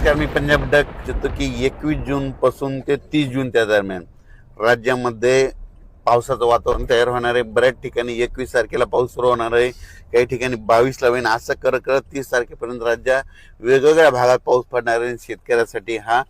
नमस्कार, मी पंजाब डक देतो की 21 जून पासून ते 30 जून त्या दरम्यान राज्यामध्ये पावसाचं वातावरण तयार होणार आहे. बऱ्याच ठिकाणी 21 तारखेला पाऊस सुरू होणार आहे, काही ठिकाणी 22 ला होईल. असं करत 30 तारखेपर्यंत राज्यात वेगवेगळ्या भागात पाऊस पडणार आहे. शेतकऱ्यासाठी हा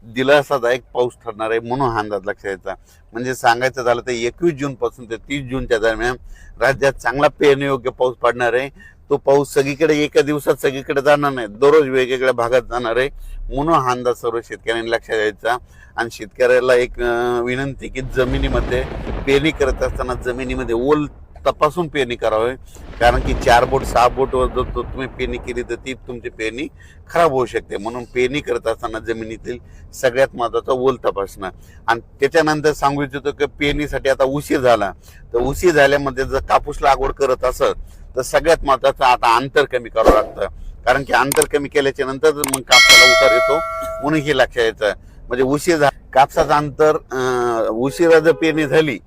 दिलासादायक पाऊस ठरणार आहे म्हणून हा अंदाज लक्षात यायचा. म्हणजे सांगायचं झालं तर 21 जून पासून ते 30 जूनच्या दरम्यान राज्यात चांगला पेरणीयोग्य पाऊस पडणार आहे. तो पाऊस सगळीकडे एका दिवसात सगळीकडे जाणार नाही, दररोज वेगवेगळ्या भागात जाणार आहे म्हणून हा अंदाज सर्व शेतकऱ्यांनी लक्षात द्यायचा. आणि शेतकऱ्याला एक विनंती की जमिनीमध्ये पेरणी करत असताना जमिनीमध्ये ओल तपासून पेरणी करावी, कारण की 4 बोट 6 बोटवर जर तुम्ही पेरणी केली तर ती तुमची पेरणी खराब होऊ शकते. म्हणून पेरणी करत असताना जमिनीतील सगळ्यात महत्त्वाचा ओल तपासणं. आणि त्याच्यानंतर सांगू इच्छितो की पेरणीसाठी आता उशीर झाला तर उशीर झाल्यामध्ये जर कापूस लागवड करत असत तर सगळ्यात महत्त्वाचं आता अंतर कमी करावं लागतं, कारण की अंतर कमी केल्याच्या नंतर मग कापसाला उतार येतो म्हणून हे लक्षात यायचं. म्हणजे उशीर कापसाचं अंतर उशिरा जर पेरणी झाली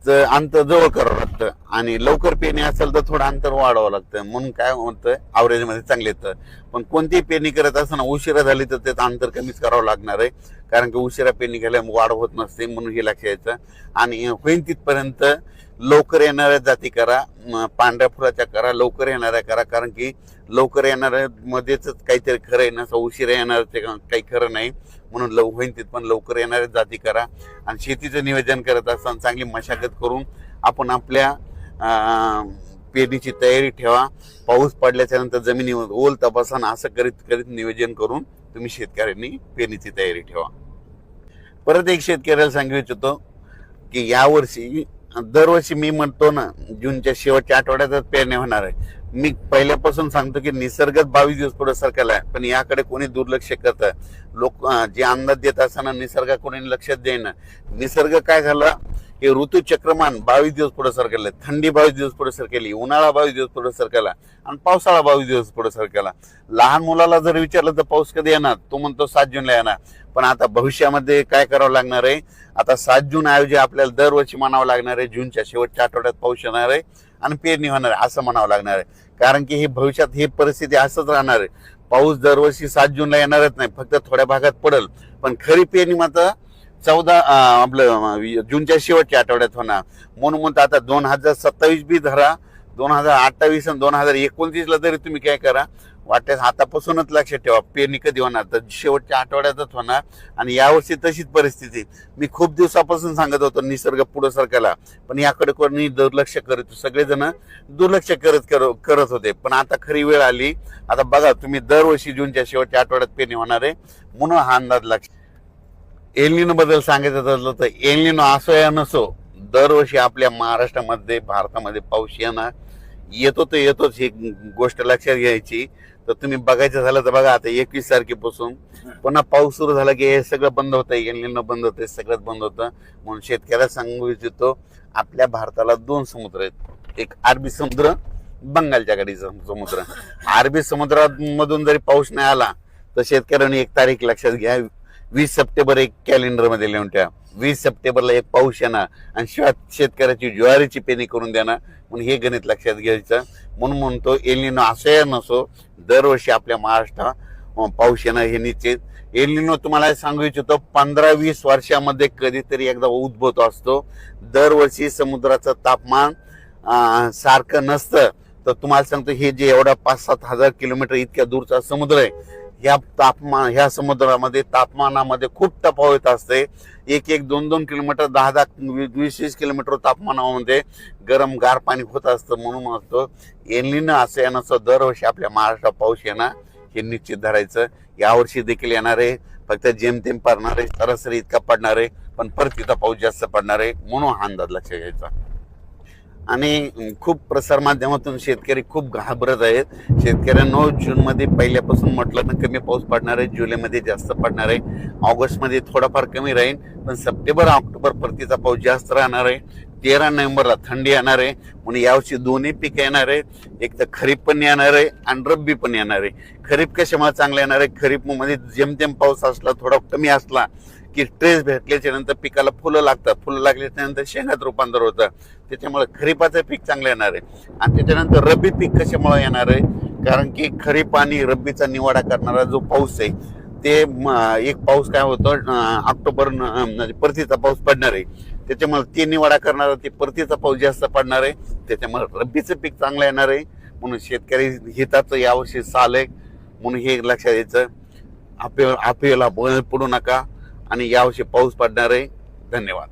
तर अंतर जवळ करावं लागतं आणि लवकर पेरणी असेल तर थोडं अंतर वाढवावं लागतं. म्हणून काय होतं, ॲव्हरेजमध्ये चांगले येतं. पण कोणतीही पेरणी करत असताना उशिरा झाली तर त्याचं अंतर कमीच करावं लागणार आहे, कारण की उशिरा पेरणी केल्यामुळे वाढ होत नसते म्हणून हे लक्षात यायचं. आणि होईल तिथपर्यंत लवकर येणाऱ्या जाती करा, पांढऱ्या फुलाच्या करा, लवकर येणाऱ्या करा, कारण की लवकर येणाऱ्या मध्येच काहीतरी खरं आहे ना, उशिरा येणाऱ्याचे काही खरं नाही. म्हणून होईल तिथपर्यंत लवकर येणाऱ्या जाती करा. आणि शेतीचं नियोजन करत असताना चांगली मशागत करून आपण आपल्या पेरणीची तयारी ठेवा. पाऊस पडल्याच्या नंतर जमिनीवर ओल तपासा, असं करीत नियोजन करून तुम्ही शेतकऱ्यांनी पेरणीची तयारी ठेवा. परत एक शेतकऱ्याला सांगू इच्छितो की यावर्षी दरवर्षी मी म्हणतो ना जूनच्या शेवटच्या आठवड्यातच पेरणी होणार आहे. मी पहिल्यापासून सांगतो की निसर्गात 22 दिवस पुढे सरकला आहे, पण याकडे कोणी दुर्लक्ष करतं. लोक जे अंदाज देत असताना निसर्गा कोणी लक्षात देईना. निसर्ग काय झाला की ऋतुचक्रमान 22 दिवस पुढे सरकले, थंडी 22 दिवस पुढे सरकेली, उन्हाळा 22 दिवस पुढे सरकला आणि पावसाळा 22 दिवस पुढे सरकला. लहान मुलाला जर विचारलं तर पाऊस कधी येणार, तो म्हणतो 7 जूनला येणार. पण आता भविष्यामध्ये काय करावं लागणार आहे, आता 7 जून ऐवजी आपल्याला दरवर्षी म्हणावं लागणार आहे जूनच्या शेवटच्या आठवड्यात पाऊस येणार आहे आणि पेरणी होणार आहे असं म्हणावं लागणार आहे. कारण की हे भविष्यात ही परिस्थिती असंच राहणार आहे. पाऊस दरवर्षी 7 जूनला येणारच नाही, फक्त थोड्या भागात पडेल. पण खरी पेरणी मात्र 14 आपलं जूनच्या शेवटच्या आठवड्यात होणार. म्हणून आता 2027 बी धरा, 2028 आणि 2029ला तरी तुम्ही काय करा, वाटल्यास आतापासूनच लक्षात ठेवा पेरणी कधी होणार तर शेवटच्या आठवड्यातच होणार. आणि यावर्षी तशीच परिस्थिती. मी खूप दिवसापासून सांगत होतो निसर्ग पुढे सरकला, पण याकडे कोणी दुर्लक्ष करत, सगळेजण दुर्लक्ष करत होते. पण आता खरी वेळ आली. आता बघा तुम्ही दरवर्षी जूनच्या शेवटच्या आठवड्यात पेरणी होणार आहे म्हणून हा अंदाज लक्ष. एल-निनो बद्दल सांगायचं झालं तर एल-निनो असो या नसो, दरवर्षी आपल्या महाराष्ट्रामध्ये भारतामध्ये पाऊस येतो तर येतोच, ही गोष्ट लक्षात घ्यायची. तर तुम्ही बघायचं झालं तर बघा आता 21 तारखेपासून पुन्हा पाऊस सुरू झाला की हे सगळं बंद होतं, एल-निनो बंद होतं, सगळंच बंद होतं. म्हणून शेतकऱ्याला सांगू इच्छितो आपल्या भारताला 2 समुद्र आहेत, एक अरबी समुद्र, बंगालच्या खाडीचा समुद्र. अरबी समुद्रामधून जरी पाऊस नाही आला तर शेतकऱ्यांनी एक तारीख लक्षात घ्या, 20 सप्टेंबर एक कॅलेंडरमध्ये लिहून ठेवा. 20 सप्टेंबरला एक पाऊस येणार आणि शेतकऱ्याची ज्वारीची पेरणी करून देणार. म्हणून हे गणित लक्षात घ्यायचं. म्हणून म्हणतो एल-निनो असो या नसो दरवर्षी आपल्या महाराष्ट्रात पाऊस येणार हे निश्चित. एल-निनो तुम्हाला सांगू इच्छितो 15-20 वर्षामध्ये कधीतरी एकदा उद्भवतो असतो. दरवर्षी समुद्राचं तापमान सारखं नसतं. तर तुम्हाला सांगतो हे जे एवढा 5-7 हजार किलोमीटर इतक्या दूरचा समुद्र आहे, ह्या समुद्रामध्ये तापमानामध्ये खूप तफावत असते. 1-2 किलोमीटर 10-20 किलोमीटर तापमानामध्ये गरम गार पाणी होत असतं. म्हणून म्हणतो एल-निनो असं येण्याचं दरवर्षी आपल्या महाराष्ट्रात पाऊस येणार हे निश्चित धरायचं. यावर्षी देखील येणार आहे, फक्त जेमतेम पडणार आहे, सरासरी इतका पडणार आहे, पण परत इथं पाऊस जास्त पडणार आहे म्हणून हा अंदाज लक्षात घ्यायचा. आणि खूप प्रसारमाध्यमातून शेतकरी खूप घाबरत आहेत. शेतकऱ्यांनो जूनमध्ये पहिल्यापासून म्हटलं ना कमी पाऊस पडणार आहे, जुलैमध्ये जास्त पडणार आहे, ऑगस्टमध्ये थोडाफार कमी राहील, पण सप्टेंबर ऑक्टोबर परतीचा पाऊस जास्त राहणार आहे. 13 नोव्हेंबरला थंडी येणार आहे. म्हणून यावर्षी दोन्ही पिकं येणार आहे, एक तर खरीप पण येणार आहे आणि रब्बी पण येणार आहे. खरीप कशामुळे चांगलं येणार आहे, खरीपमध्ये जेमतेम पाऊस असला, थोडा कमी असला की ट्रेस भेटल्याच्या नंतर पिकाला फुलं लागतात, फुलं लागल्याच्या नंतर शेंगात रूपांतर होतं. त्याच्यामुळे खरीपाचं पीक चांगलं येणार आहे. आणि त्याच्यानंतर रब्बी पीक कशामुळे येणार आहे, कारण की खरीप आणि रब्बीचा निवाडा करणारा जो पाऊस आहे ते एक पाऊस काय होतं ऑक्टोबर म्हणजे परतीचा पाऊस पडणार आहे. त्याच्यामुळे ते निवाडा करणारा ते परतीचा पाऊस जास्त पडणार आहे. त्याच्यामुळे रब्बीचं पीक चांगलं येणार आहे. म्हणून शेतकरी हिताचं यावर्षी साल आहे, म्हणून हे लक्षात यायचं. आपल्याला बळ पडू नका आणि यावर्षी पाऊस पडणार आहे. धन्यवाद.